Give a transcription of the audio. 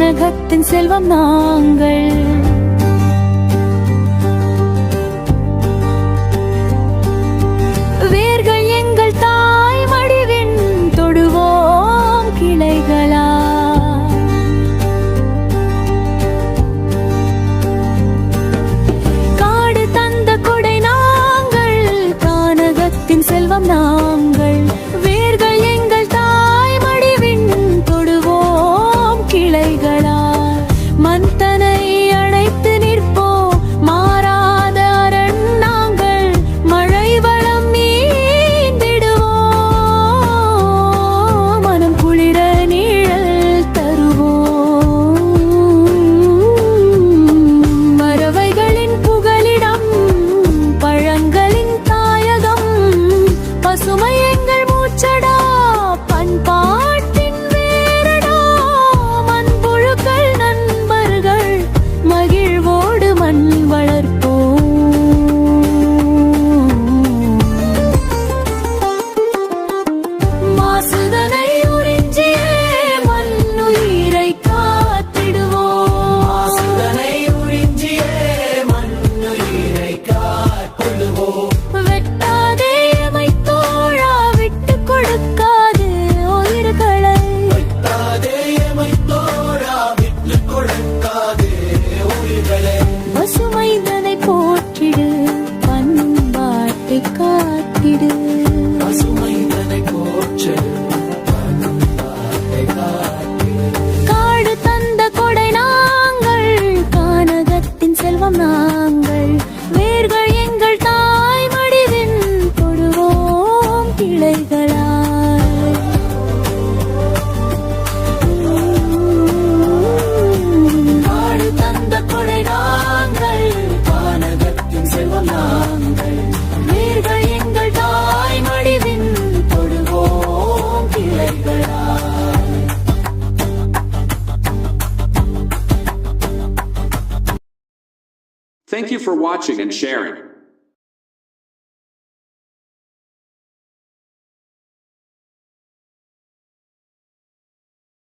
கானகத்தின் செல்வம் நாங்கள். வேர்கள் எங்கள் தாய் மடிவின் தொடுவோம் கிளைகளா. காடு தந்த கொடை நாங்கள், கானகத்தின் செல்வம் நாங்கள். வேர்கள் எங்கள் தாய் மடிவின் தொடுவோம் கிளைகளா. மந்தனை அணைத்து நிற்போம் மாறாத அரண் நாங்கள். மழை வளம் மீண்டிடுவோம், மனம் குளிர நீழல் தருவோம். பறவைகளின் புகலிடம், பழங்களின் தாயகம். பசுமை எங்கள் மூச்சடா, பண்பாட்டின் வேரடா. மண்புழுக்கள் நண்பர்கள், மகிழ்வோடு மண் வளர்ப்போம். மாசுதனை உறிஞ்சியே மண்ணுயிரை காத்திடுவோம். மாசுதனை உறிஞ்சியே மண்ணுயிரை காத்திடுவோம். வெட்டாதே எமை தோழா, விட்டுக் கொடுக்காதே உயிர்களை. வெட்டாதே எமை தோழா, விட்டுக் கொடுக்காதே உயிர்களை. பசுமைதனை போற்றிடு, பண்பாட்டை காத்திடு. பசுமைதனை போற்று, பண்பாட்டை காத்திடு. காடு தந்த கொடை நாங்கள், கானகத்தின் செல்வம் நாங்கள். வேர்கள் எங்கள் தாய் மடிவின் தொடுவோம் கிளைகளாய். நாடு தந்த கொடை நாங்கள், கானகத்தின் செல்வம் நாங்கள். வேர்கள் எங்கள் தாய் மடிவின் தொடுவோம் கிளைகளாய். Thank you for watching and sharing.